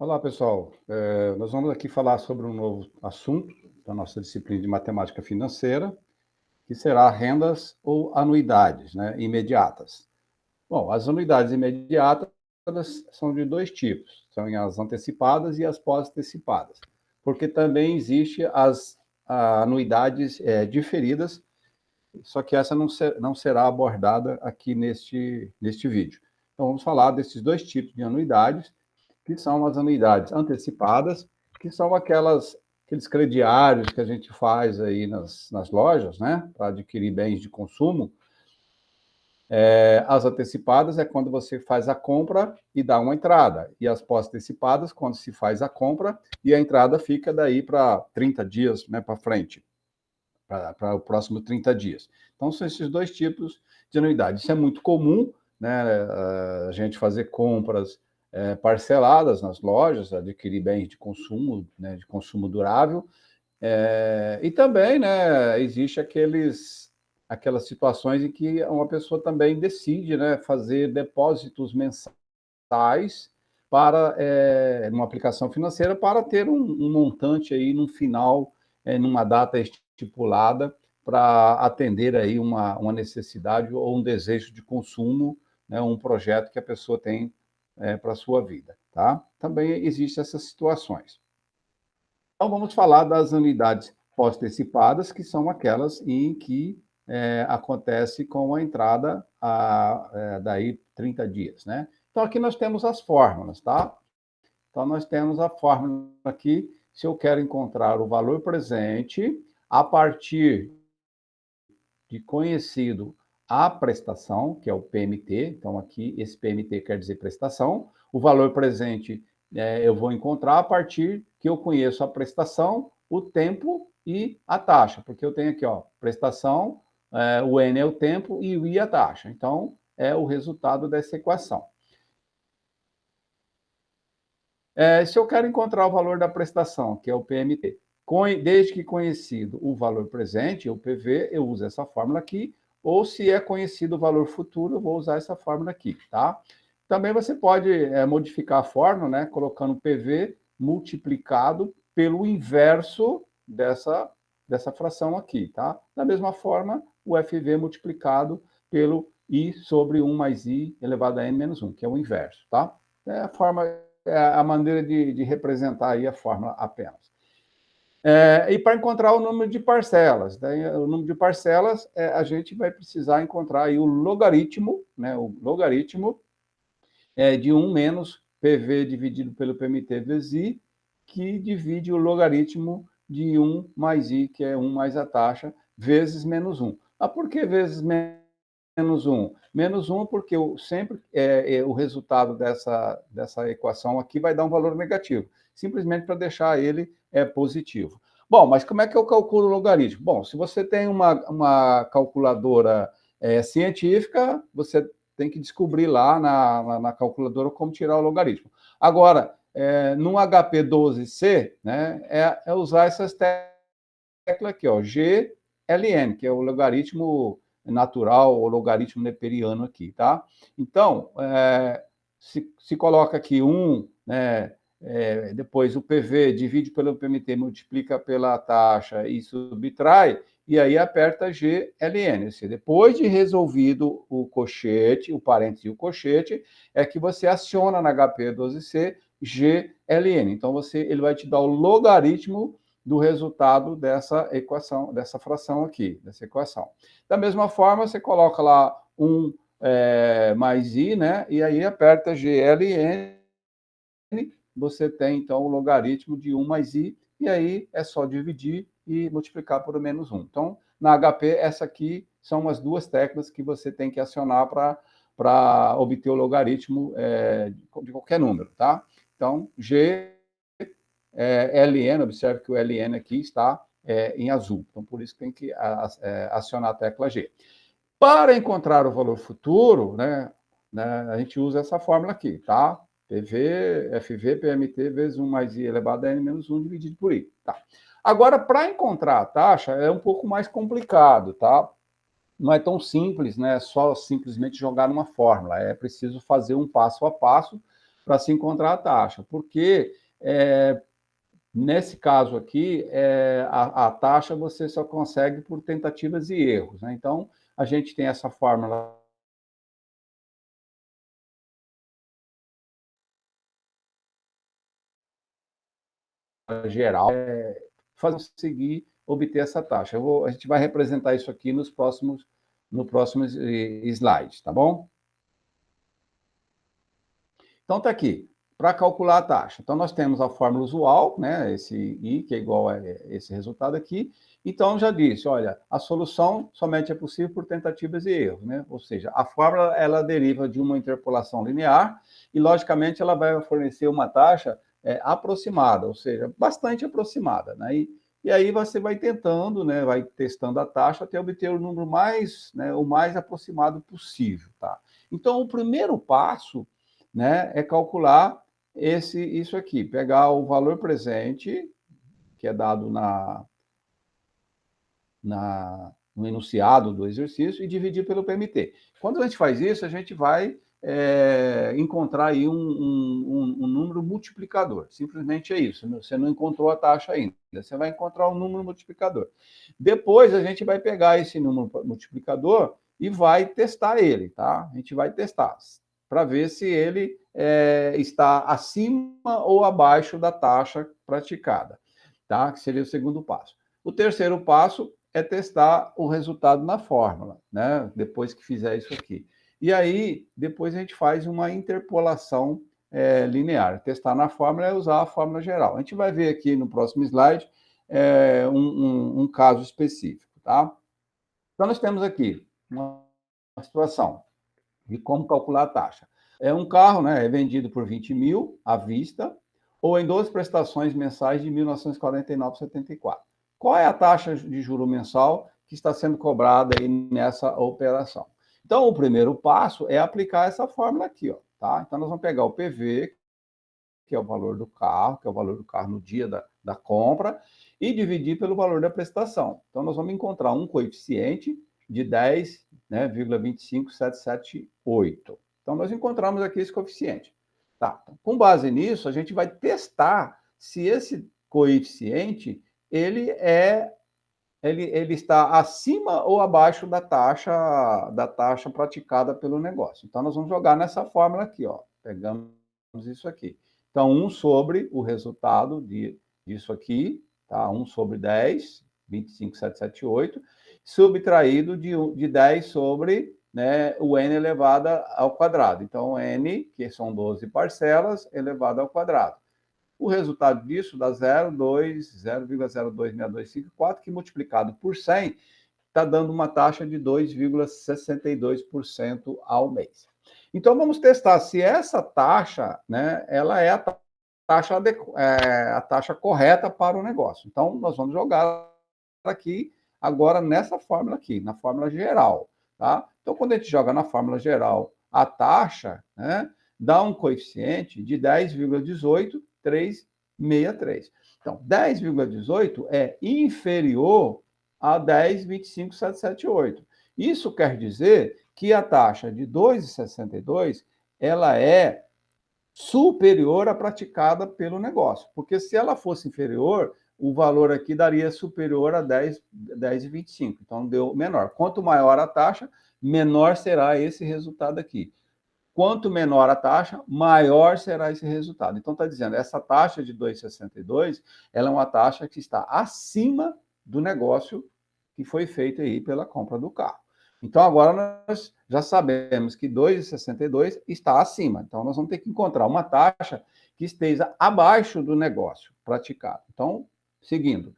Olá, pessoal. Nós vamos aqui falar sobre um novo assunto da nossa disciplina de matemática financeira, que será rendas ou anuidades, né, imediatas. Bom, as anuidades imediatas elas são de dois tipos, são as antecipadas e as pós-antecipadas, porque também existe as anuidades diferidas, só que essa não será abordada aqui neste vídeo. Então, vamos falar desses dois tipos de anuidades, que são as anuidades antecipadas, que são aqueles crediários que a gente faz aí nas lojas, né, para adquirir bens de consumo. As antecipadas é quando você faz a compra e dá uma entrada, e as pós-antecipadas, quando se faz a compra e a entrada fica daí para 30 dias, né, para frente, para o próximo 30 dias. Então, são esses dois tipos de anuidade. Isso é muito comum, né, a gente fazer compras parceladas nas lojas, adquirir bens de consumo, né, de consumo durável, e também, né, existe aquelas situações em que uma pessoa também decide, né, fazer depósitos mensais para numa aplicação financeira para ter um montante aí no final, numa data estipulada, para atender aí uma necessidade ou um desejo de consumo, né, um projeto que a pessoa tem para a sua vida, tá? Também existem essas situações. Então, vamos falar das anuidades pós-antecipadas, que são aquelas em que acontece com a entrada daí 30 dias, né? Então, aqui nós temos as fórmulas, tá? Então, nós temos a fórmula aqui, se eu quero encontrar o valor presente a partir de conhecido a prestação, que é o PMT, então aqui esse PMT quer dizer prestação, o valor presente eu vou encontrar a partir que eu conheço a prestação, o tempo e a taxa, porque eu tenho aqui, ó, prestação, o N é o tempo e o I a taxa, então é o resultado dessa equação. Se eu quero encontrar o valor da prestação, que é o PMT, desde que conhecido o valor presente, o PV, eu uso essa fórmula aqui, ou se é conhecido o valor futuro, eu vou usar essa fórmula aqui, tá? Também você pode modificar a fórmula, né, colocando PV multiplicado pelo inverso dessa fração aqui, tá? Da mesma forma, o FV multiplicado pelo I sobre 1 mais I elevado a N menos 1, que é o inverso, tá? É a maneira de representar aí a fórmula apenas. E para encontrar o número de parcelas, daí, o número de parcelas, a gente vai precisar encontrar aí o logaritmo, né, o logaritmo de 1 menos PV dividido pelo PMT vezes I, que divide o logaritmo de 1 mais I, que é 1 mais a taxa, vezes menos 1. Mas por que vezes menos 1? Menos 1 porque sempre o resultado dessa equação aqui vai dar um valor negativo, simplesmente para deixar ele positivo. Bom, mas como é que eu calculo o logaritmo? Bom, se você tem uma calculadora científica, você tem que descobrir lá na calculadora como tirar o logaritmo. Agora, no HP12C, né, é usar essas teclas aqui, ó, GLN, que é o logaritmo natural ou logaritmo neperiano aqui, tá? Então, se coloca aqui 1, né, depois o PV divide pelo PMT, multiplica pela taxa e subtrai, e aí aperta GLN. Ou seja, depois de resolvido o cochete, o parêntese e o cochete, é que você aciona na HP12C GLN. Então, ele vai te dar o logaritmo do resultado dessa equação, dessa fração aqui, dessa equação. Da mesma forma, você coloca lá 1 mais I, né? E aí aperta GLN, você tem, então, o logaritmo de 1 mais I, e aí é só dividir e multiplicar por menos 1. Então, na HP, essa aqui são as duas teclas que você tem que acionar para obter o logaritmo de qualquer número, tá? Então, LN, observe que o LN aqui está em azul. Então, por isso tem que acionar a tecla G. Para encontrar o valor futuro, né, a gente usa essa fórmula aqui, tá? PV, FV, PMT vezes 1 mais I elevado a N menos 1 dividido por I. Tá. Agora, para encontrar a taxa, é um pouco mais complicado, tá? Não é tão simples, né? Só simplesmente jogar numa fórmula. É preciso fazer um passo a passo, para se encontrar a taxa, porque nesse caso aqui, a taxa você só consegue por tentativas e erros, né? Então, a gente tem essa fórmula geral, conseguir obter essa taxa. A gente vai representar isso aqui no próximos slides, tá bom? Então, está aqui, para calcular a taxa. Então, nós temos a fórmula usual, né, esse I, que é igual a esse resultado aqui. Então, já disse, olha, a solução somente é possível por tentativas e erros, né? Ou seja, a fórmula, ela deriva de uma interpolação linear e, logicamente, ela vai fornecer uma taxa aproximada, ou seja, bastante aproximada, né? E aí você vai tentando, né, vai testando a taxa até obter o número mais, né, o mais aproximado possível, tá? Então, o primeiro passo, né, é calcular isso aqui, pegar o valor presente, que é dado no enunciado do exercício, e dividir pelo PMT. Quando a gente faz isso, a gente vai encontrar aí um número multiplicador. Simplesmente é isso. Você não encontrou a taxa ainda. Você vai encontrar um número multiplicador. Depois, a gente vai pegar esse número multiplicador e vai testar ele, tá? A gente vai testar para ver se ele está acima ou abaixo da taxa praticada, tá? Que seria o segundo passo. O terceiro passo é testar o resultado na fórmula, né? Depois que fizer isso aqui. E aí, depois a gente faz uma interpolação linear. Testar na fórmula é usar a fórmula geral. A gente vai ver aqui no próximo slide um caso específico, tá? Então, nós temos aqui uma situação de como calcular a taxa. É um carro, né, é vendido por 20 mil à vista ou em 12 prestações mensais de 1.949,74. Qual é a taxa de juro mensal que está sendo cobrada aí nessa operação? Então, o primeiro passo é aplicar essa fórmula aqui, ó, tá? Então, nós vamos pegar o PV, que é o valor do carro, que é o valor do carro no dia da compra, e dividir pelo valor da prestação. Então, nós vamos encontrar um coeficiente de 10, né, 0,25778. Então, nós encontramos aqui esse coeficiente. Tá. Com base nisso, a gente vai testar se esse coeficiente ele está acima ou abaixo da taxa praticada pelo negócio. Então, nós vamos jogar nessa fórmula aqui, ó. Pegamos isso aqui. Então, 1 sobre o resultado disso aqui, tá? 1 sobre 10, 25,778, subtraído de 10 sobre, né, o n elevado ao quadrado. Então, n, que são 12 parcelas, elevado ao quadrado. O resultado disso dá 0,026254, que multiplicado por 100 está dando uma taxa de 2,62% ao mês. Então, vamos testar se essa taxa, né, ela é a taxa correta para o negócio. Então, nós vamos jogar aqui agora nessa fórmula aqui, na fórmula geral, tá? Então, quando a gente joga na fórmula geral a taxa, né, dá um coeficiente de 10,18363. Então, 10,18 é inferior a 10,25778. Isso quer dizer que a taxa de 2,62 ela é superior à praticada pelo negócio, porque se ela fosse inferior, o valor aqui daria superior a 10,25. Então, deu menor. Quanto maior a taxa, menor será esse resultado aqui. Quanto menor a taxa, maior será esse resultado. Então, está dizendo, essa taxa de 2,62, ela é uma taxa que está acima do negócio que foi feito aí pela compra do carro. Então, agora nós já sabemos que 2,62 está acima. Então, nós vamos ter que encontrar uma taxa que esteja abaixo do negócio praticado. Então, seguindo.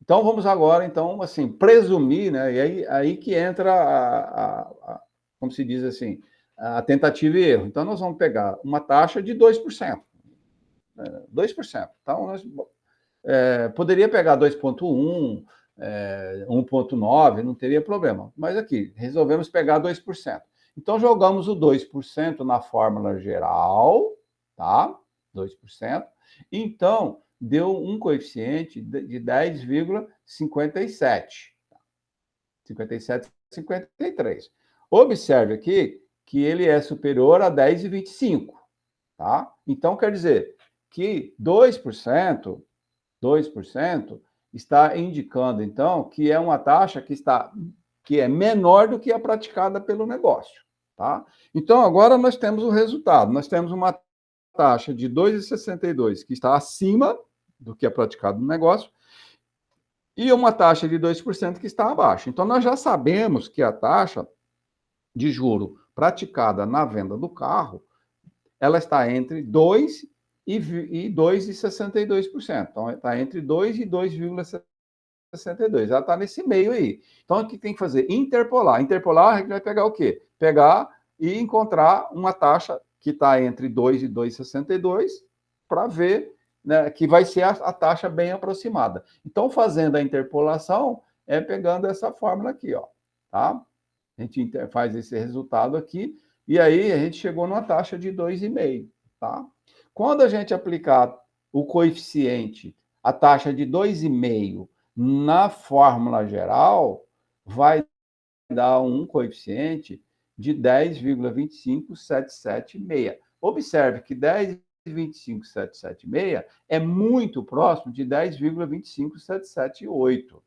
Então, vamos agora, então, assim, presumir, né? E aí que entra como se diz assim, a tentativa e erro. Então, nós vamos pegar uma taxa de 2%. 2%. Então, nós poderia pegar 2,1, 1,9, não teria problema. Mas aqui, resolvemos pegar 2%. Então, jogamos o 2% na fórmula geral, tá? 2%. Então, deu um coeficiente de 10,57. 57,53. Observe aqui que ele é superior a 10,25. tá? Então, quer dizer que 2% está indicando, então, que é uma taxa que é menor do que a praticada pelo negócio, tá? Então, agora nós temos o resultado. Nós temos uma taxa de 2,62, que está acima do que é praticado no negócio, e uma taxa de 2% que está abaixo. Então, nós já sabemos que a taxa de juro praticada na venda do carro, ela está entre 2 e 2,62%. Então, está entre 2 e 2,62. Ela está nesse meio aí. Então, o que tem que fazer? Interpolar. Interpolar, a gente vai pegar o quê? Pegar e encontrar uma taxa que está entre 2 e 2,62 para ver, né, que vai ser a taxa bem aproximada. Então, fazendo a interpolação, é pegando essa fórmula aqui, ó, tá? A gente faz esse resultado aqui, e aí a gente chegou numa taxa de 2,5, tá? Quando a gente aplicar o coeficiente, a taxa de 2,5 na fórmula geral, vai dar um coeficiente de 10,25776. Observe que 10,25776 é muito próximo de 10,25778,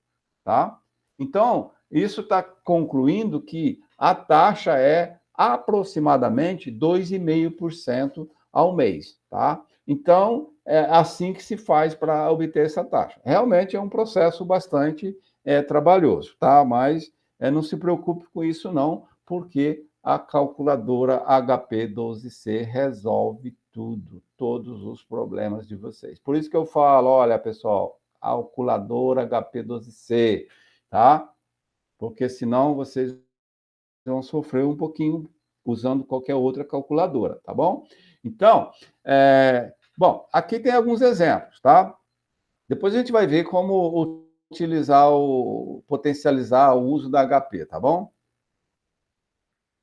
tá? Então, isso está concluindo que a taxa é aproximadamente 2,5% ao mês, tá? Então, é assim que se faz para obter essa taxa. Realmente é um processo bastante trabalhoso, tá? Mas não se preocupe com isso não, porque a calculadora HP12C resolve tudo, todos os problemas de vocês. Por isso que eu falo, olha, pessoal, calculadora HP12C, tá? Porque senão vocês vão sofrer um pouquinho usando qualquer outra calculadora, tá bom? Então, bom, aqui tem alguns exemplos, tá? Depois a gente vai ver como potencializar o uso da HP, tá bom?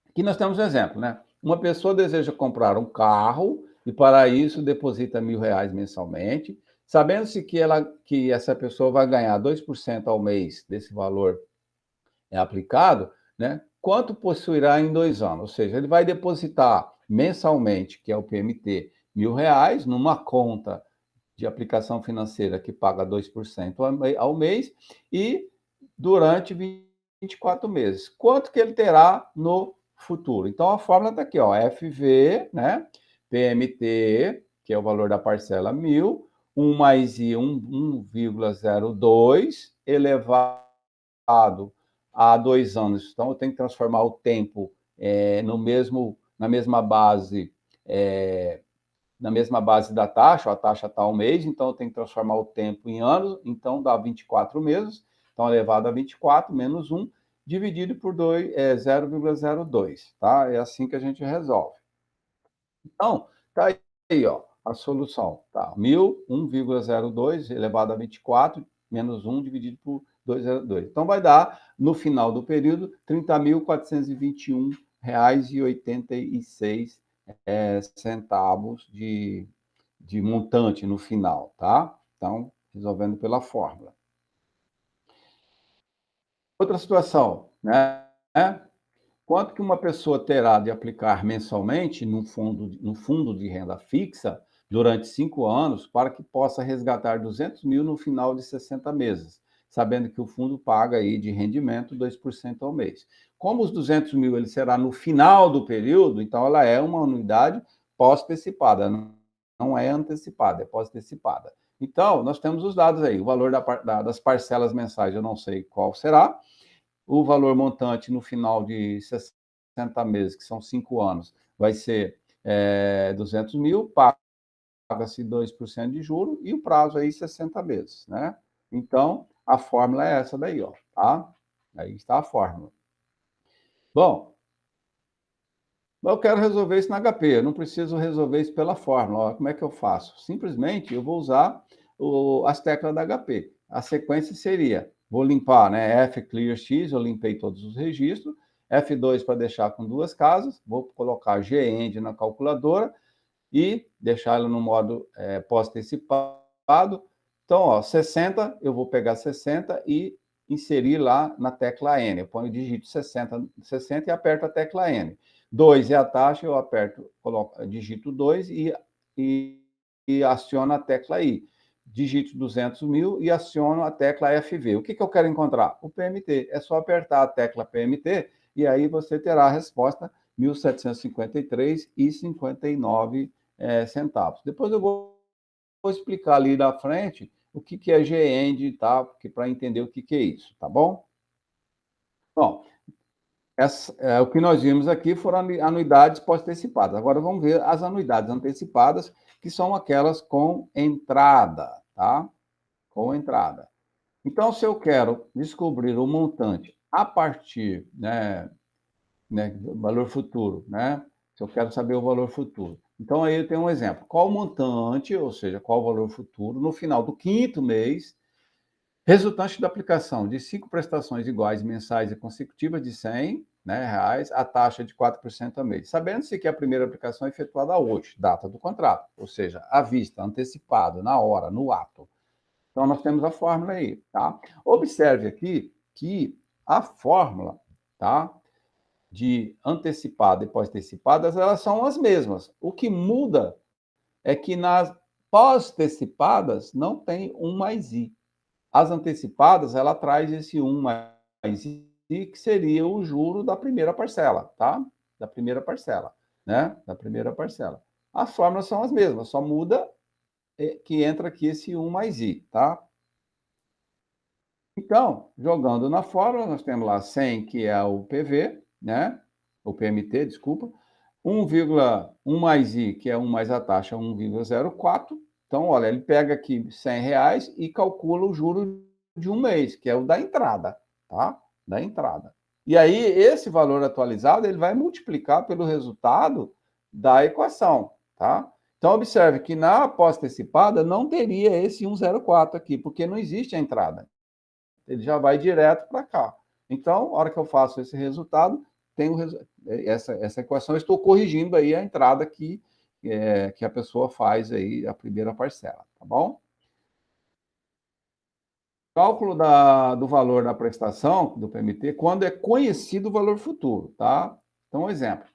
Aqui nós temos um exemplo, né? Uma pessoa deseja comprar um carro e para isso deposita R$ 1.000 mensalmente, sabendo-se que essa pessoa vai ganhar 2% ao mês desse valor aplicado, né? Quanto possuirá em 2 anos? Ou seja, ele vai depositar mensalmente, que é o PMT, R$ 1.000 numa conta de aplicação financeira que paga 2% ao mês e durante 24 meses. Quanto que ele terá no futuro? Então, a fórmula está aqui, ó, FV, né? PMT, que é o valor da parcela 1.000, 1 mais I, 1,02, elevado a 2 anos. Então, eu tenho que transformar o tempo na mesma base da taxa, a taxa está ao mês, então eu tenho que transformar o tempo em anos, então dá 24 meses, então elevado a 24 menos 1, dividido por 0,02, tá? É assim que a gente resolve. Então, tá aí, ó, a solução, tá? 1.000, 1,02 elevado a 24 menos 1 dividido por 2,02. Então, vai dar, no final do período, R$ 30.421,86 centavos de montante no final, tá? Então, resolvendo pela fórmula. Outra situação, né? Quanto que uma pessoa terá de aplicar mensalmente no fundo de renda fixa durante 5 anos para que possa resgatar 200 mil no final de 60 meses, sabendo que o fundo paga aí de rendimento 2% ao mês. Como os 200 mil ele será no final do período, então ela é uma anuidade pós-antecipada, não é antecipada, é pós-antecipada. Então, nós temos os dados aí, o valor das parcelas mensais eu não sei qual será, o valor montante no final de 60 meses, que são 5 anos, vai ser 200 mil, paga-se 2% de juro e o prazo aí 60 meses, né? Então, a fórmula é essa daí, ó, tá? Aí está a fórmula. Bom, eu quero resolver isso na HP, eu não preciso resolver isso pela fórmula. Ó, como é que eu faço? Simplesmente eu vou usar as teclas da HP. A sequência seria, vou limpar, né? F clear X, eu limpei todos os registros. F2 para deixar com 2 casas, vou colocar GEND na calculadora e deixar ela no modo pós-antecipado. Então, ó, 60, eu vou pegar 60 e inserir lá na tecla N. Eu ponho o dígito 60 e aperto a tecla N. 2 é a taxa, eu aperto, digito 2 e aciono a tecla I. Digito 200 mil e aciono a tecla FV. O que eu quero encontrar? O PMT. É só apertar a tecla PMT e aí você terá a resposta 1.753,59 centavos. Depois eu vou explicar ali na frente o que é GEND, tá? Para entender o que é isso, tá bom? Bom, o que nós vimos aqui foram anuidades pós-antecipadas. Agora vamos ver as anuidades antecipadas, que são aquelas com entrada, tá? Com entrada. Então, se eu quero descobrir o montante a partir, do valor futuro, né? Se eu quero saber o valor futuro. Então, aí eu tenho um exemplo. Qual o montante, ou seja, qual o valor futuro, no final do 5º mês, resultante da aplicação de 5 prestações iguais mensais e consecutivas de R$ 100, né, reais, a taxa de 4% a mês. Sabendo-se que a primeira aplicação é efetuada hoje, data do contrato, ou seja, à vista, antecipado, na hora, no ato. Então, nós temos a fórmula aí, tá? Observe aqui que a fórmula, tá, de antecipada e pós-antecipadas, elas são as mesmas. O que muda é que nas pós-antecipadas não tem um mais i. As antecipadas, ela traz esse 1 mais i, que seria o juro da primeira parcela, tá? Da primeira parcela, né? Da primeira parcela. As fórmulas são as mesmas, só muda que entra aqui esse 1 mais i, tá? Então, jogando na fórmula, nós temos lá 100, que é o PV, né? O PMT, desculpa. 1,1 mais I, que é 1 mais a taxa, 1,04. Então, olha, ele pega aqui R$ 100 e calcula o juro de um mês, que é o da entrada, tá? Da entrada. E aí, esse valor atualizado, ele vai multiplicar pelo resultado da equação, tá? Então, observe que na pós-antecipada não teria esse 104 aqui, porque não existe a entrada. Ele já vai direto para cá. Então, a hora que eu faço esse resultado, tem essa equação, eu estou corrigindo aí a entrada que a pessoa faz aí, a primeira parcela, tá bom? Cálculo do valor da prestação, do PMT, quando é conhecido o valor futuro, tá? Então, um exemplo.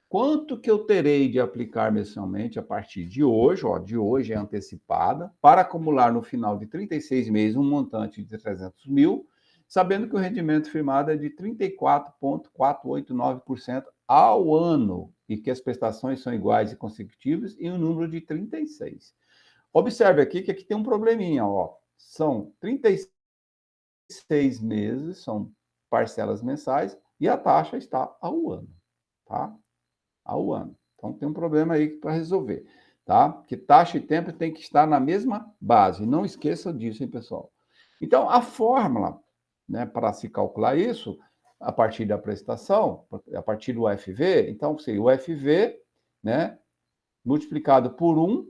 Quanto que eu terei de aplicar mensalmente a partir de hoje, ó, de hoje é antecipada, para acumular no final de 36 meses um montante de 300 mil, sabendo que o rendimento firmado é de 34,489% ao ano e que as prestações são iguais e consecutivas e um número de 36. Observe aqui que aqui tem um probleminha, ó. São 36 meses, são parcelas mensais e a taxa está ao ano, tá? Ao ano. Então, tem um problema aí para resolver, tá? Que taxa e tempo tem que estar na mesma base. Não esqueça disso, hein, pessoal? Então, a fórmula, né, para se calcular isso, a partir da prestação, a partir do UFV, então, seria o UFV, né, multiplicado por 1,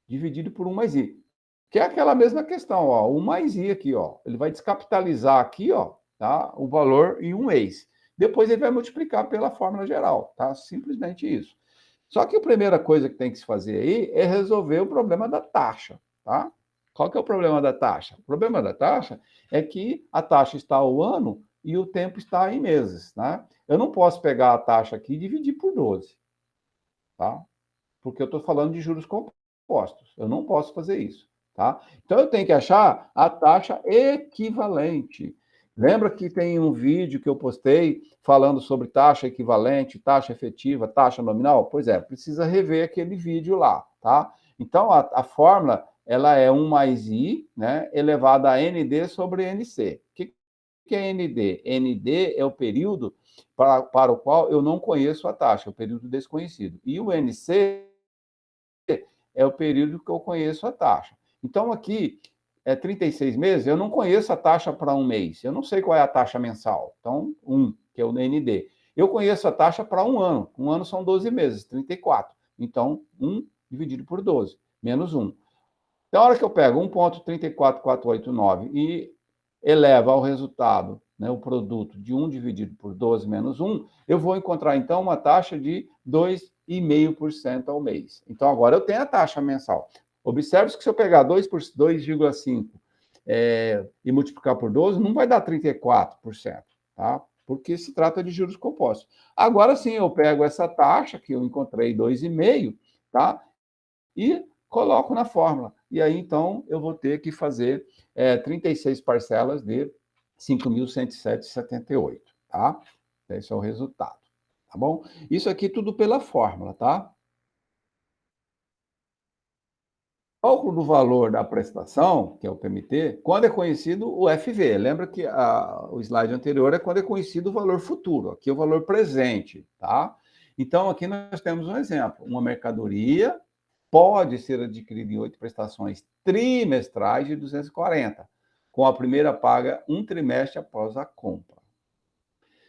dividido por 1 mais I. Que é aquela mesma questão, ó, 1 mais I aqui, ó. Ele vai descapitalizar aqui, ó, tá? O valor em um mês. Depois ele vai multiplicar pela fórmula geral, tá? Simplesmente isso. Só que a primeira coisa que tem que se fazer aí é resolver o problema da taxa, tá? Qual que é o problema da taxa? O problema da taxa é que a taxa está ao ano e o tempo está em meses, né? Eu não posso pegar a taxa aqui e dividir por 12, tá? Porque eu estou falando de juros compostos. Eu não posso fazer isso, tá? Então, eu tenho que achar a taxa equivalente. Lembra que tem um vídeo que eu postei falando sobre taxa equivalente, taxa efetiva, taxa nominal? Pois é, precisa rever aquele vídeo lá, tá? Então, a fórmula, ela é 1 mais I, né, elevado a ND sobre NC. O que é ND? ND é o período para o qual eu não conheço a taxa, é o período desconhecido. E o NC é o período que eu conheço a taxa. Então, aqui, 36 meses, eu não conheço a taxa para um mês. Eu não sei qual é a taxa mensal. Então, 1, que é o ND. Eu conheço a taxa para um ano. Um ano são 12 meses, 34. Então, 1 dividido por 12, menos 1. Então, a hora que eu pego 1,34489 e eleva ao resultado, né, o produto de 1 dividido por 12 menos 1, eu vou encontrar, então, uma taxa de 2,5% ao mês. Então, agora eu tenho a taxa mensal. Observe que se eu pegar 2,5 e multiplicar por 12, não vai dar 34%, tá? porque se trata de juros compostos. Agora sim, eu pego essa taxa, que eu encontrei 2,5, tá? E coloco na fórmula. E aí, então, eu vou ter que fazer 36 parcelas de 5.107,78, tá? Esse é o resultado, tá bom? Isso aqui tudo pela fórmula, tá? Cálculo do valor da prestação, que é o PMT, quando é conhecido o FV. Lembra que o slide anterior é quando é conhecido o valor futuro, aqui é o valor presente, tá? Então, aqui nós temos um exemplo, uma mercadoria pode ser adquirida em 8 prestações trimestrais de 240, com a primeira paga um trimestre após a compra.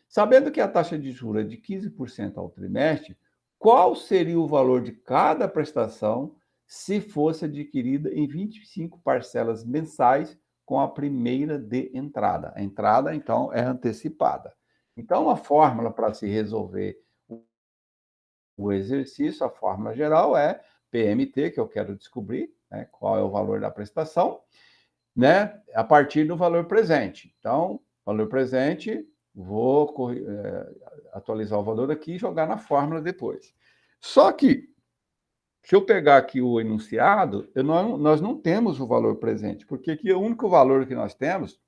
Sabendo que a taxa de juros é de 15% ao trimestre, qual seria o valor de cada prestação se fosse adquirida em 25 parcelas mensais com a primeira de entrada? A entrada, então, é antecipada. Então, a fórmula para se resolver o exercício, a fórmula geral é PMT, que eu quero descobrir, né, qual é o valor da prestação, né, a partir do valor presente. Então, valor presente, vou atualizar o valor aqui e jogar na fórmula depois. Só que, se eu pegar aqui o enunciado, nós não temos o valor presente, porque aqui o único valor que nós temos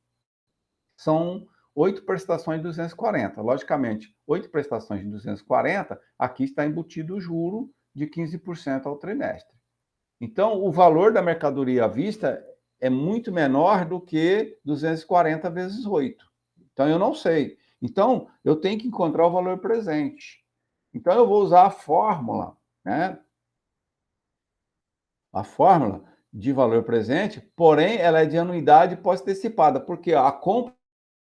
são 8 prestações de 240. Logicamente, 8 prestações de 240, aqui está embutido o juro de 15% ao trimestre. Então, o valor da mercadoria à vista é muito menor do que 240 vezes 8. Então, eu não sei. Então, eu tenho que encontrar o valor presente. Então, eu vou usar a fórmula, né? A fórmula de valor presente, porém, ela é de anuidade pós-antecipada, porque a compra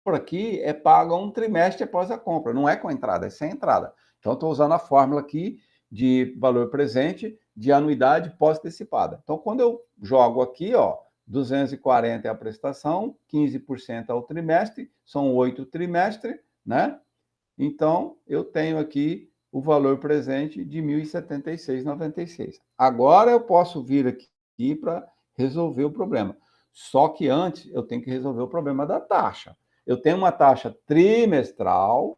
aqui é paga um trimestre após a compra, não é com entrada, é sem entrada. Então, estou usando a fórmula aqui de valor presente de anuidade pós-antecipada. Então, quando eu jogo aqui, ó, 240 é a prestação, 15% ao trimestre, são 8 trimestres, né? Então, eu tenho aqui o valor presente de 1.076,96. Agora eu posso vir aqui para resolver o problema. Só que antes eu tenho que resolver o problema da taxa. Eu tenho uma taxa trimestral,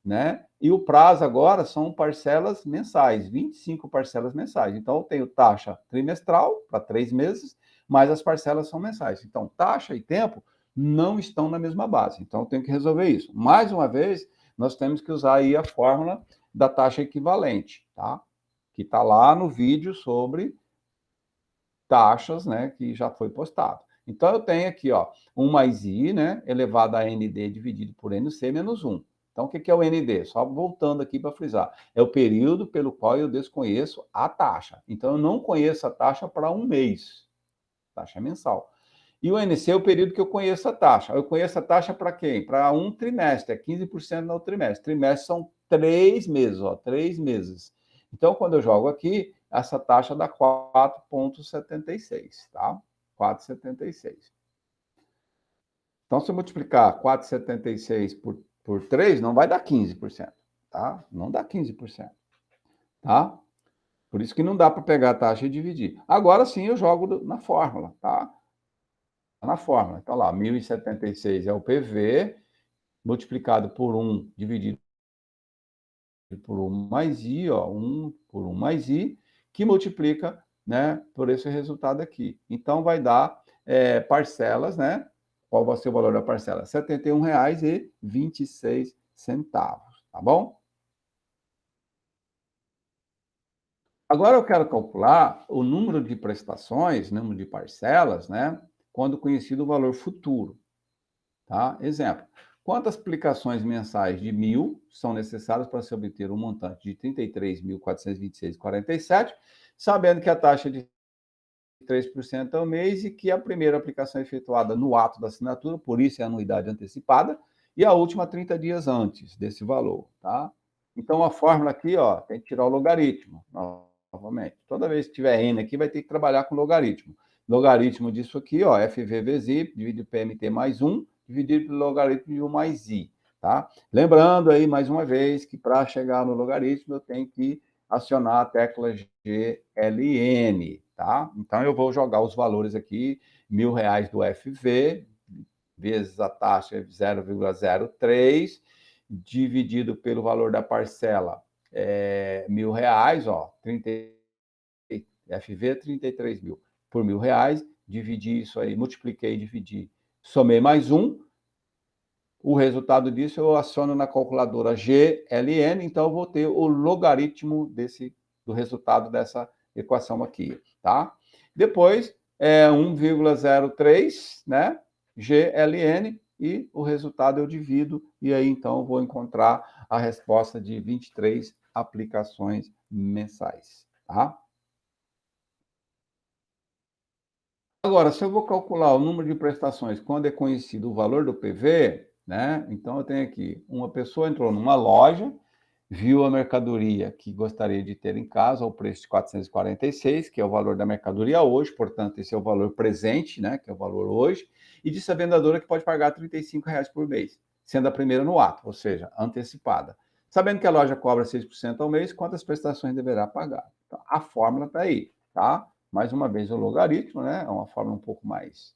né? E o prazo agora são parcelas mensais, 25 parcelas mensais. Então, eu tenho taxa trimestral para 3 meses, mas as parcelas são mensais. Então, taxa e tempo não estão na mesma base. Então, eu tenho que resolver isso. Mais uma vez, nós temos que usar aí a fórmula da taxa equivalente, tá? Que está lá no vídeo sobre taxas, né, que já foi postado. Então, eu tenho aqui, ó, 1 mais I, né, elevado a ND dividido por NC menos 1. Então, o que é o ND? Só voltando aqui para frisar. É o período pelo qual eu desconheço a taxa. Então, eu não conheço a taxa para um mês. Taxa mensal. E o NC é o período que eu conheço a taxa. Eu conheço a taxa para quem? Para um trimestre, é 15% no trimestre. Trimestre são 3 meses, ó, 3 meses. Então, quando eu jogo aqui, essa taxa dá 4,76, tá? 4,76. Então, se eu multiplicar 4,76 por 3, não vai dar 15%, tá? Não dá 15%, tá? Por isso que não dá para pegar a taxa e dividir. Agora sim eu jogo na fórmula, tá? Na fórmula. Então lá, 1.076 é o PV, multiplicado por 1 dividido por 1 mais I, ó, 1 por 1 mais I, que multiplica, né, por esse resultado aqui. Então vai dar parcelas, né? Qual vai ser o valor da parcela? R$ 71,26, tá bom? Agora eu quero calcular o número de prestações, número de parcelas, né? Quando conhecido o valor futuro. Tá? Exemplo, quantas aplicações mensais de 1.000 são necessárias para se obter um montante de 33.426,47, sabendo que a taxa de 3% ao mês e que a primeira aplicação é efetuada no ato da assinatura, por isso é anuidade antecipada, e a última 30 dias antes desse valor. Tá? Então, a fórmula aqui, ó, tem que tirar o logaritmo, novamente. Toda vez que tiver N aqui, vai ter que trabalhar com logaritmo. Logaritmo disso aqui, ó, FV vezes I, dividido PMT mais 1, dividido pelo logaritmo de 1 mais I, tá? Lembrando aí, mais uma vez, que para chegar no logaritmo, eu tenho que acionar a tecla GLN, tá? Então, eu vou jogar os valores aqui, R$ 1.000 do FV, vezes a taxa 0,03, dividido pelo valor da parcela, R$ 1.000, ó, 30, FV 33 mil por R$ 1.000, dividi isso aí, multipliquei, dividi, somei mais um, o resultado disso eu aciono na calculadora GLN, então eu vou ter o logaritmo do resultado dessa equação aqui, tá? Depois, 1,03, né? GLN, e o resultado eu divido, e aí então eu vou encontrar a resposta de 23 aplicações mensais, tá? Agora, se eu vou calcular o número de prestações quando é conhecido o valor do PV, né? Então eu tenho aqui, uma pessoa entrou numa loja, viu a mercadoria que gostaria de ter em casa ao preço de 446, que é o valor da mercadoria hoje, portanto, esse é o valor presente, né? Que é o valor hoje, e disse à vendedora que pode pagar R$ 35 por mês, sendo a primeira no ato, ou seja, antecipada. Sabendo que a loja cobra 6% ao mês, quantas prestações deverá pagar? Então, a fórmula está aí, tá? Mais uma vez, o logaritmo, né? É uma fórmula um pouco mais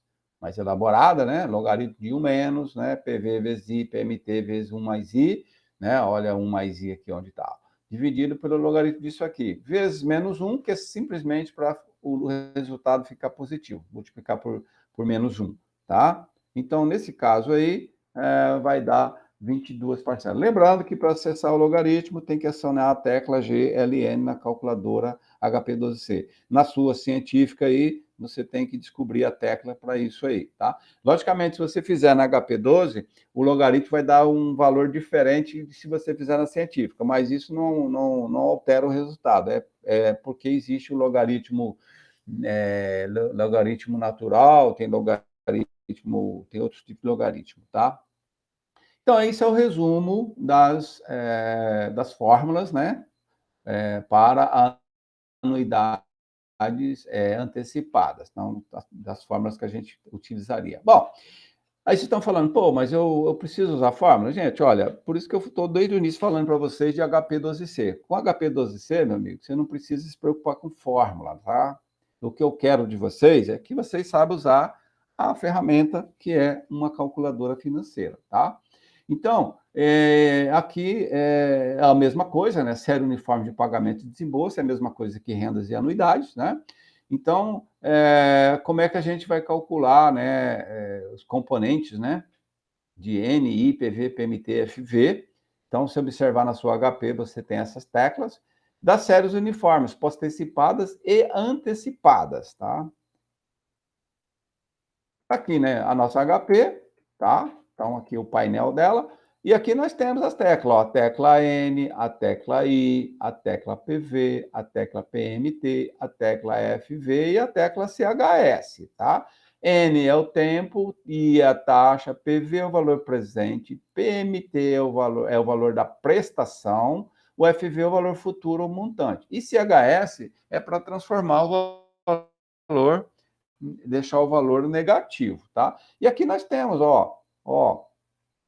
elaborada, né? Logaritmo de 1 menos, né? PV vezes I, PMT vezes 1 mais I, né? Olha 1 mais I aqui onde está. Dividido pelo logaritmo disso aqui, vezes menos 1, que é simplesmente para o resultado ficar positivo, multiplicar por menos 1, tá? Então, nesse caso aí, vai dar 22 parcelas. Lembrando que para acessar o logaritmo, tem que acionar a tecla GLN na calculadora HP12C. Na sua científica aí, você tem que descobrir a tecla para isso aí, tá? Logicamente, se você fizer na HP12, o logaritmo vai dar um valor diferente de se você fizer na científica, mas isso não altera o resultado, porque existe o logaritmo, logaritmo natural, tem logaritmo, tem outros tipos de logaritmo, tá? Então, esse é o resumo das fórmulas, né, para a anuidades antecipadas, então, das fórmulas que a gente utilizaria. Bom, aí vocês estão falando, pô, mas eu preciso usar fórmula? Gente, olha, por isso que eu estou desde o início falando para vocês de HP12C. Com HP12C, meu amigo, você não precisa se preocupar com fórmula, tá? O que eu quero de vocês é que vocês saibam usar a ferramenta que é uma calculadora financeira, tá? Então, aqui é a mesma coisa, né? Série uniforme de pagamento e desembolso, é a mesma coisa que rendas e anuidades, né? Então, como é que a gente vai calcular, né, os componentes, né, de N, I, PV, PMT, FV? Então, se observar na sua HP, você tem essas teclas das séries uniformes, pós-antecipadas e antecipadas, tá? Aqui, né, a nossa HP, tá? Então, aqui o painel dela. E aqui nós temos as teclas, ó, a tecla N, a tecla I, a tecla PV, a tecla PMT, a tecla FV e a tecla CHS, tá? N é o tempo, I é a taxa, PV é o valor presente, PMT é o valor da prestação, o FV é o valor futuro ou montante. E CHS é para transformar o valor, deixar o valor negativo, tá? E aqui nós temos, ó,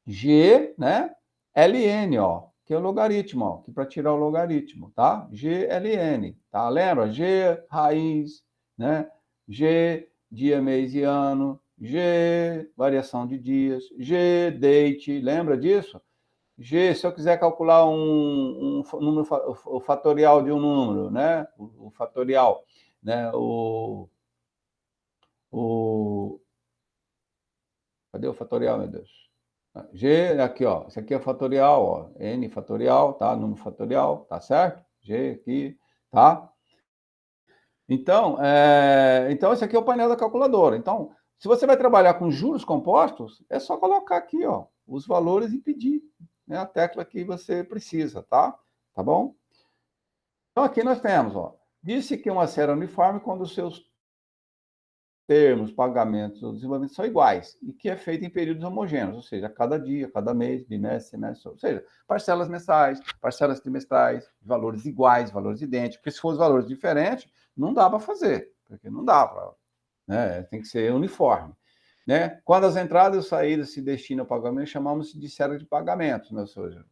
G, né? LN, ó, que é o logaritmo, ó, que para tirar o logaritmo, tá? GLN, tá? Lembra? G raiz, né? G dia, mês e ano, G variação de dias, G date, lembra disso? G, se eu quiser calcular um número, o fatorial de um número, né? O fatorial, né? O Cadê o fatorial, meu Deus? G, aqui, ó. Isso aqui é fatorial, ó. N fatorial, tá? Número fatorial, tá certo? G aqui, tá? Então, esse aqui é o painel da calculadora. Então, se você vai trabalhar com juros compostos, é só colocar aqui, ó, os valores e pedir, né, a tecla que você precisa, tá? Tá bom? Então, aqui nós temos, ó, disse que uma série uniforme quando os seus termos, pagamentos ou desenvolvimento são iguais e que é feito em períodos homogêneos, ou seja, cada dia, cada mês, bimestre, semestre, ou seja, parcelas mensais, parcelas trimestrais, valores iguais, valores idênticos, porque se for os valores diferentes, não dá para fazer, porque não dá para, né? Tem que ser uniforme. Né? Quando as entradas e saídas se destinam ao pagamento, chamamos de série de pagamentos, né? Ou seja,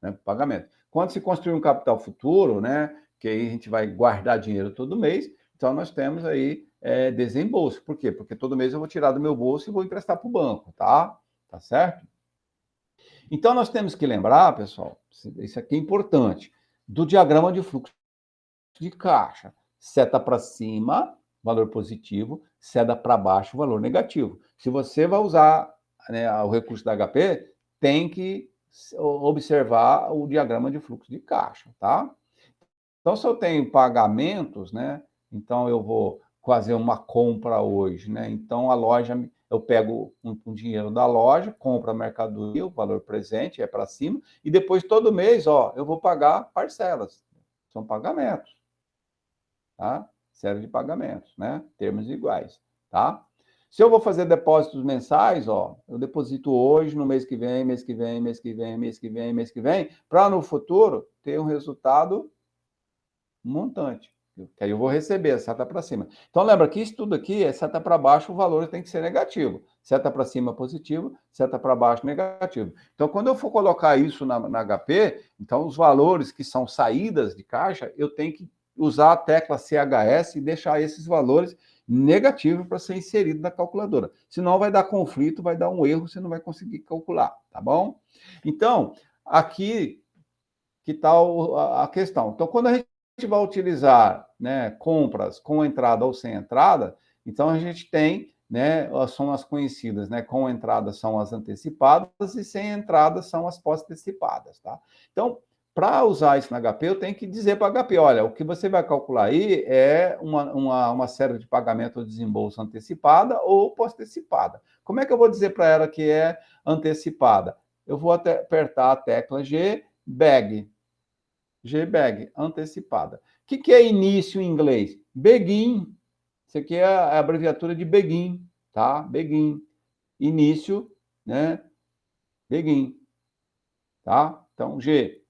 né, pagamento. Quando se construir um capital futuro, né, que aí a gente vai guardar dinheiro todo mês, então nós temos aí desembolso. Por quê? Porque todo mês eu vou tirar do meu bolso e vou emprestar para o banco, tá? Tá certo? Então, nós temos que lembrar, pessoal, isso aqui é importante, do diagrama de fluxo de caixa. Seta para cima, valor positivo, seta para baixo, valor negativo. Se você vai usar, né, o recurso da HP, tem que observar o diagrama de fluxo de caixa, tá? Então, se eu tenho pagamentos, né? Então, eu vou fazer uma compra hoje, né? Então, a loja, eu pego um dinheiro da loja, compro a mercadoria, o valor presente é para cima, e depois, todo mês, ó, eu vou pagar parcelas. São pagamentos, tá? Série de pagamentos, né? Termos iguais, tá? Se eu vou fazer depósitos mensais, ó, eu deposito hoje, no mês que vem, mês que vem, mês que vem, mês que vem, mês que vem, para no futuro ter um resultado montante. Que aí eu vou receber a seta para cima. Então, lembra que isso tudo aqui é seta para baixo, o valor tem que ser negativo. Seta para cima, positivo. Seta para baixo, negativo. Então, quando eu for colocar isso na HP, então os valores que são saídas de caixa, eu tenho que usar a tecla CHS e deixar esses valores negativos para ser inserido na calculadora. Senão vai dar conflito, vai dar um erro, você não vai conseguir calcular, tá bom? Então, aqui que está a questão. Então, quando a gente vai utilizar, né, compras com entrada ou sem entrada, então a gente tem, né, são as conhecidas, né, com entrada são as antecipadas e sem entrada são as pós-antecipadas, tá? Então, para usar isso na HP, eu tenho que dizer para a HP, olha, o que você vai calcular aí é uma série de pagamento ou desembolso antecipada ou pós-antecipada. Como é que eu vou dizer para ela que é antecipada? Eu vou apertar a tecla G, bag, GBAG, antecipada. O que é início em inglês? Begin. Isso aqui é a abreviatura de begin, tá? Begin. Início, né? Begin, tá? Então, G.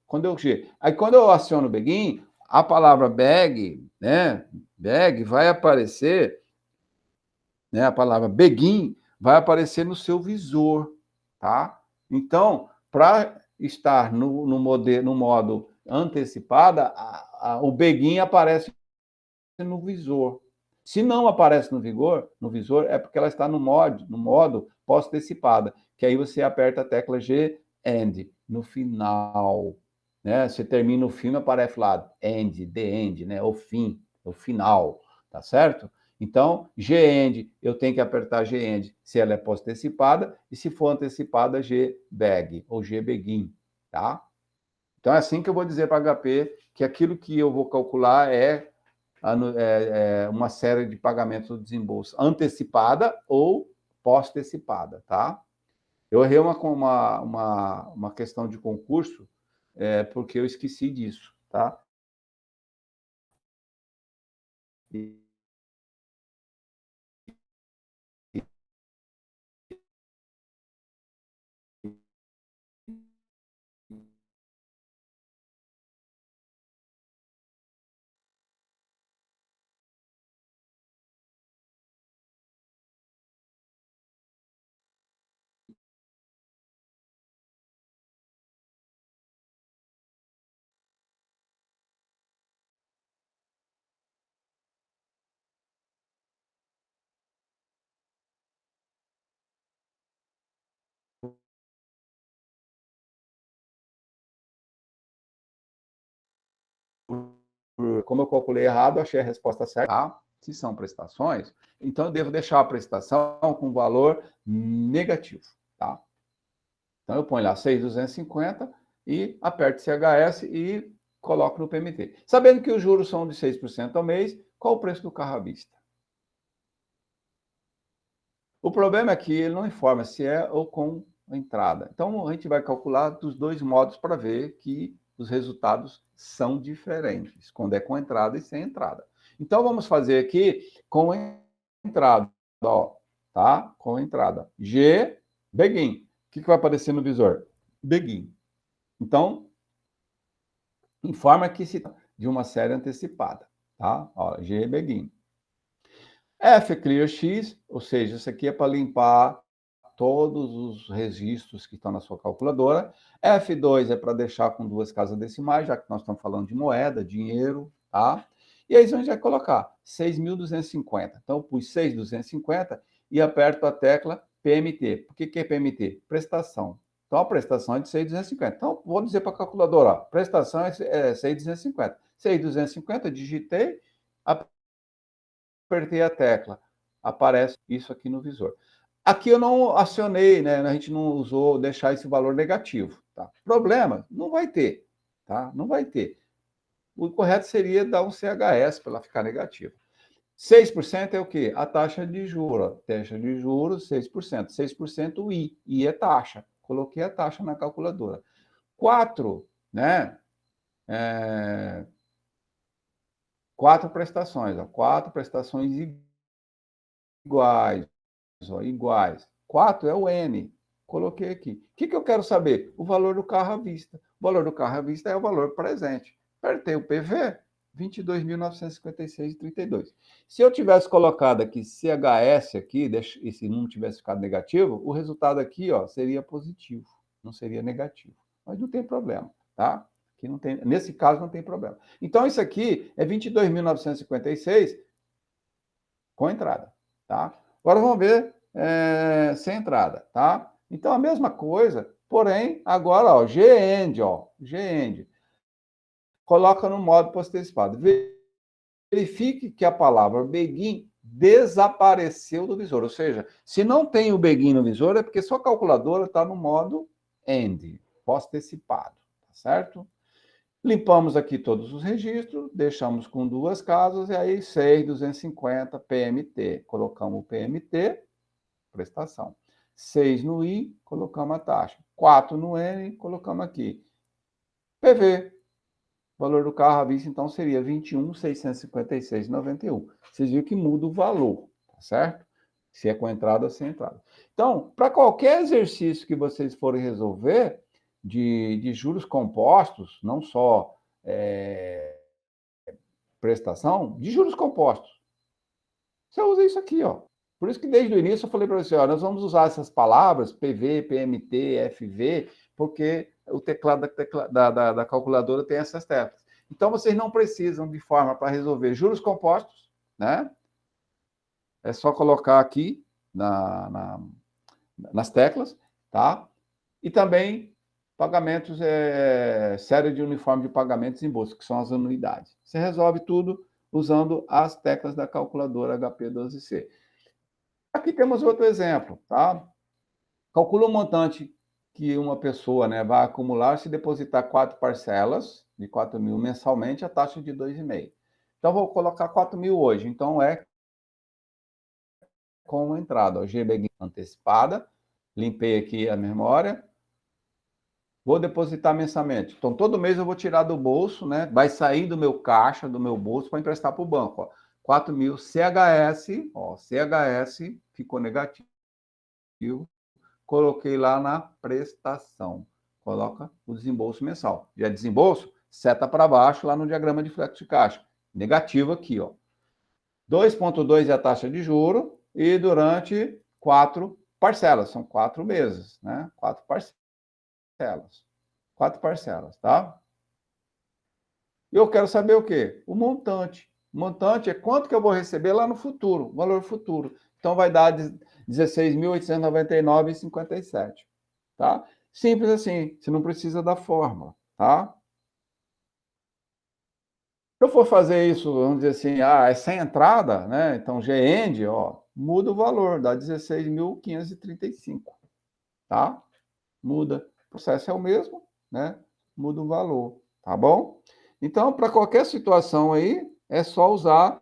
Aí, quando eu aciono o begin, a palavra bag, né? Bag vai aparecer, né? A palavra begin vai aparecer no seu visor, tá? Então, para estar no modo antecipada, o begin aparece no visor. Se não aparece no visor, é porque ela está no modo pós-antecipada, que aí você aperta a tecla G, end, no final. Né? Você termina o filme, aparece lá, end, the end, né? O fim, o final, tá certo? Então, G-end, eu tenho que apertar G-end se ela é pós-antecipada, e se for antecipada, G-bag, ou G-begin, tá? Então, é assim que eu vou dizer para HP que aquilo que eu vou calcular é uma série de pagamentos do desembolso antecipada ou pós-antecipada, tá? Eu errei uma questão de concurso, porque eu esqueci disso, tá? E, como eu calculei errado, achei a resposta certa. Tá? Se são prestações, então eu devo deixar a prestação com valor negativo, tá? Então, eu ponho lá 6.250 e aperto CHS e coloco no PMT. Sabendo que os juros são de 6% ao mês, qual o preço do carro à vista? O problema é que ele não informa se é ou com a entrada. Então, a gente vai calcular dos dois modos para ver que os resultados são diferentes, quando é com entrada e sem entrada. Então, vamos fazer aqui com entrada, ó, tá? Com entrada. G, begin. O que vai aparecer no visor? Begin. Então, informa que se trata de uma série antecipada, tá? Ó, G, begin. F, clear X, ou seja, isso aqui é para limpar todos os registros que estão na sua calculadora. F2 é para deixar com duas casas decimais, já que nós estamos falando de moeda, dinheiro, tá? E aí a gente vai colocar 6.250. Então, eu pus 6.250 e aperto a tecla PMT. Por que é PMT? Prestação. Então, a prestação é de 6.250. Então, vou dizer para a calculadora, ó, prestação é 6.250. 6.250, digitei, apertei a tecla. Aparece isso aqui no visor. Aqui eu não acionei, né? A gente não usou deixar esse valor negativo. Tá? Problema? Não vai ter. Tá? Não vai ter. O correto seria dar um CHS para ela ficar negativa. 6% é o quê? A taxa de juros. Taxa de juros, 6%. 6% I. I é taxa. Coloquei a taxa na calculadora. 4, né? 4 prestações. Ó. 4 prestações iguais. Ó, iguais. 4 é o N. Coloquei aqui. O que eu quero saber? O valor do carro à vista. O valor do carro à vista é o valor presente. Apertei o PV, 22.956,32. Se eu tivesse colocado aqui CHS aqui, e se não tivesse ficado negativo, o resultado aqui, ó, seria positivo, não seria negativo. Mas não tem problema, tá? Aqui não tem, nesse caso não tem problema. Então isso aqui é 22.956 com entrada, tá? Agora vamos ver sem entrada, tá? Então a mesma coisa, porém agora ó, G-end, ó, G-end. Coloca no modo postecipado. Verifique que a palavra begin desapareceu do visor. Ou seja, se não tem o begin no visor, é porque sua calculadora está no modo end, postecipado, tá certo? Limpamos aqui todos os registros, deixamos com 2 casas, e aí 6.250 PMT. Colocamos o PMT, prestação. 6 no I, colocamos a taxa. 4 no N, colocamos aqui. PV, o valor do carro à vista, então, seria 21.656,91. Vocês viram que muda o valor, tá certo? Se é com entrada ou sem entrada. Então, para qualquer exercício que vocês forem resolver, de juros compostos, não só prestação, de juros compostos, você usa isso aqui, ó. Por isso que desde o início eu falei para você, ó, nós vamos usar essas palavras, PV, PMT, FV, porque o teclado da calculadora tem essas teclas. Então, vocês não precisam de forma para resolver juros compostos, né? É só colocar aqui nas teclas, tá? E também pagamentos, série de uniforme de pagamentos em bolsa, que são as anuidades. Você resolve tudo usando as teclas da calculadora HP12C. Aqui temos outro exemplo, tá? Calcula o montante que uma pessoa, né, vai acumular se depositar 4 parcelas de 4.000 mensalmente, a taxa de 2,5. Então, vou colocar 4.000 hoje. Então, é com entrada, ó, GBG antecipada. Limpei aqui a memória. Vou depositar mensalmente. Então, todo mês eu vou tirar do bolso, né? Vai sair do meu caixa, do meu bolso, para emprestar para o banco. Ó. 4.000 CHS, ó, CHS ficou negativo. Coloquei lá na prestação. Coloca o desembolso mensal. Já desembolso, seta para baixo lá no diagrama de fluxo de caixa. Negativo aqui, ó. 2,2 é a taxa de juro e durante 4 parcelas. São 4 meses, né? 4 parcelas. 4 parcelas, tá? E eu quero saber o quê? O montante. O montante é quanto que eu vou receber lá no futuro, valor futuro. Então, vai dar 16.899,57. Tá? Simples assim, você não precisa da fórmula, tá? Se eu for fazer isso, vamos dizer assim, é sem entrada, né? Então, GEND, ó, muda o valor, dá 16.535, tá? Muda. O processo é o mesmo, né? Muda o valor, tá bom? Então, para qualquer situação aí, é só usar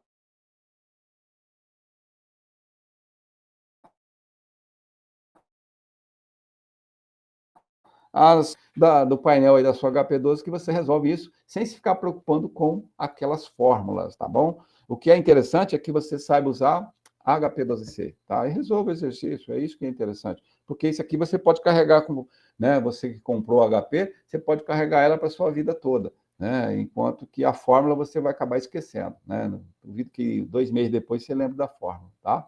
do painel aí da sua HP12 que você resolve isso sem se ficar preocupando com aquelas fórmulas, tá bom? O que é interessante é que você saiba usar HP12C, tá? E resolva o exercício, é isso que é interessante. Porque isso aqui você pode carregar como, né, você que comprou HP, você pode carregar ela para a sua vida toda, né? Enquanto que a fórmula você vai acabar esquecendo, né? Duvido que 2 meses depois você lembre da fórmula, tá?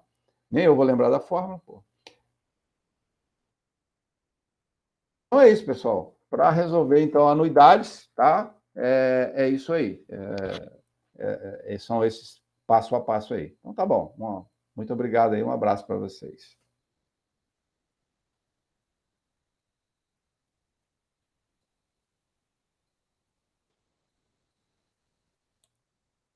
Nem eu vou lembrar da fórmula, pô. Então é isso, pessoal. Para resolver, então, anuidades, tá? É isso aí. são esses passo a passo aí. Então, tá bom. Muito obrigado aí, um abraço para vocês.